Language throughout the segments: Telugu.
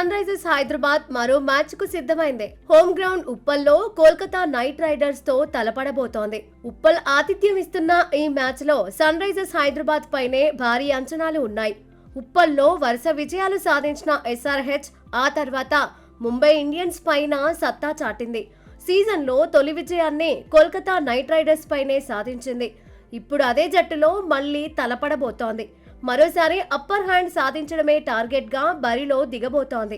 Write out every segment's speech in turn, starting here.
సన్ రైజర్స్ హైదరాబాద్ మరో మ్యాచ్ కు సిద్ధమైంది. హోమ్ గ్రౌండ్ ఉప్పల్లో కోల్కతా నైట్ రైడర్స్ తో తలపడబోతోంది. ఉప్పల్ ఆతిథ్యం ఇస్తున్న ఈ మ్యాచ్ లో సన్ రైజర్స్ హైదరాబాద్ పైనే భారీ అంచనాలు ఉన్నాయి. ఉప్పల్లో వరుస విజయాలు సాధించిన ఎస్ఆర్హెచ్ ఆ తర్వాత ముంబై ఇండియన్స్ పైన సత్తా చాటింది. సీజన్లో తొలి విజయాన్ని కోల్కతా నైట్ రైడర్స్ పైనే సాధించింది. ఇప్పుడు అదే జట్టులో మళ్లీ తలపడబోతోంది. మరోసారి అప్పర్ హ్యాండ్ సాధించడమే టార్గెట్ గా బరిలో దిగబోతోంది.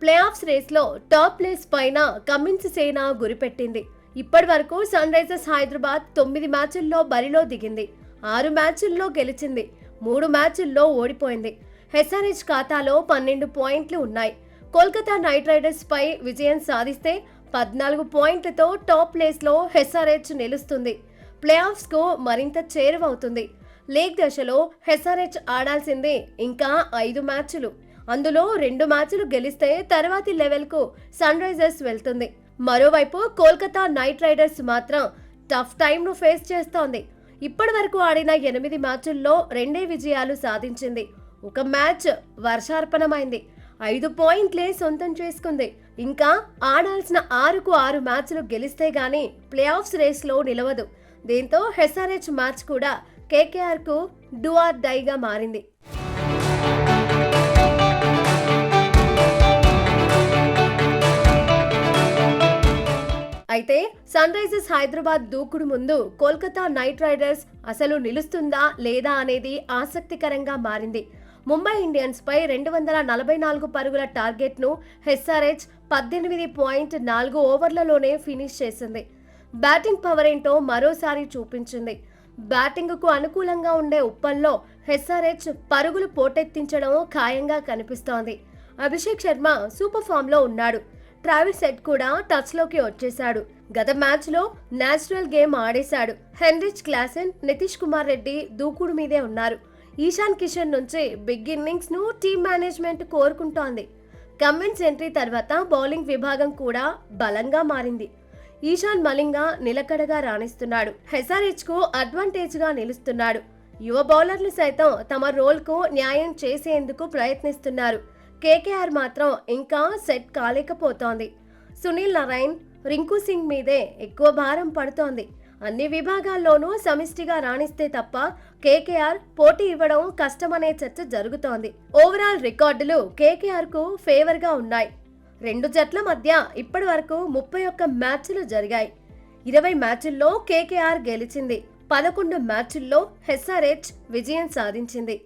ప్లే ఆఫ్స్ రేస్ లో టాప్ ప్లేస్ పైన కమిన్స్ సేన గురిపెట్టింది. ఇప్పటి వరకు సన్ రైజర్స్ హైదరాబాద్ 9 మ్యాచుల్లో బరిలో దిగింది. 6 మ్యాచుల్లో గెలిచింది, 3 మ్యాచుల్లో ఓడిపోయింది. ఎస్ఆర్హెచ్ ఖాతాలో 12 పాయింట్లు ఉన్నాయి. కోల్కతా నైట్ రైడర్స్ పై విజయం సాధిస్తే 14 పాయింట్లతో టాప్ ప్లేస్ లో ఎస్ఆర్హెచ్ నిలుస్తుంది. ప్లే ఆఫ్స్ కు మరింత చేరువవుతుంది. లీగ్ దశలో ఎస్ఆర్హెచ్ ఆడాల్సింది ఇంకా 5 మ్యాచ్లు. అందులో 2 మ్యాచ్లు గెలిస్తే తర్వాతి లెవెల్ కు సన్ రైజర్స్ వెళ్తుంది. మరోవైపు కోల్కతా నైట్ రైడర్స్ మాత్రం టఫ్ టైమ్ ను ఫేస్ చేస్తోంది. ఇప్పటి వరకు ఆడిన 8 మ్యాచ్ల్లో 2 విజయాలు సాధించింది. ఒక మ్యాచ్ వర్షార్పణమైంది. 5 పాయింట్లే సొంతం చేసుకుంది. ఇంకా ఆడాల్సిన 6కు 6 మ్యాచ్లు గెలిస్తే గానీ ప్లే ఆఫ్స్ రేస్ లో నిలవదు. దీంతో ఎస్ఆర్హెచ్ మ్యాచ్ కూడా కేకేఆర్ కు డూ ఆర్ డైగా మారింది. అయితే సన్ రైజర్స్ హైదరాబాద్ దూకుడు ముందు కోల్కతా నైట్ రైడర్స్ అసలు నిలుస్తుందా లేదా అనేది ఆసక్తికరంగా మారింది. ముంబై ఇండియన్స్ పై 244 పరుగుల టార్గెట్ ను ఎస్ఆర్హెచ్ 18.4 ఓవర్లలోనే ఫినిష్ చేసింది. బ్యాటింగ్ పవర్ ఏంటో మరోసారి చూపించింది. బ్యాటింగ్ కు అనుకూలంగా ఉండే ఉప్పల్లో ఎస్ఆర్హెచ్ పరుగులు పోటెత్తించడం ఖాయంగా కనిపిస్తోంది. అభిషేక్ శర్మ సూపర్ ఫామ్ లో ఉన్నాడు. ట్రావిస్ హెడ్ కూడా టచ్ లోకి వచ్చేశాడు. గత మ్యాచ్ లో నేచురల్ గేమ్ ఆడేశాడు. హెన్రిచ్ క్లాసెన్, నితీష్ కుమార్ రెడ్డి దూకుడు మీదే ఉన్నారు. ఈశాన్ కిషన్ నుంచి బిగ్ ఇన్నింగ్స్ ను టీమ్ మేనేజ్మెంట్ కోరుకుంటోంది. కమిన్స్ ఎంట్రీ తర్వాత బౌలింగ్ విభాగం కూడా బలంగా మారింది. ఈశాన్ మలింగా నిలకడగా రాణిస్తున్నాడు. ఎస్ఆర్హెచ్ కు అడ్వాంటేజ్ గా నిలుస్తున్నాడు. యువ బౌలర్లు సైతం తమ రోల్ కు న్యాయం చేసేందుకు ప్రయత్నిస్తున్నారు. కేకేఆర్ మాత్రం ఇంకా సెట్ కాలేకపోతోంది. సునీల్ నారాయణ్, రింకు సింగ్ మీదే ఎక్కువ భారం పడుతోంది. అన్ని విభాగాల్లోనూ సమిష్టిగా రాణిస్తే తప్ప కేకేఆర్ పోటీ ఇవ్వడం కష్టమనే చర్చ జరుగుతోంది. ఓవరాల్ రికార్డులు కేకేఆర్ కు ఫేవర్ గా ఉన్నాయి. 2 జట్ల మధ్య ఇప్పటి వరకు 31 మ్యాచ్లు జరిగాయి. 20 మ్యాచ్ల్లో కేకేఆర్ గెలిచింది. 11 మ్యాచ్ల్లో ఎస్ఆర్హెచ్ విజయం సాధించింది.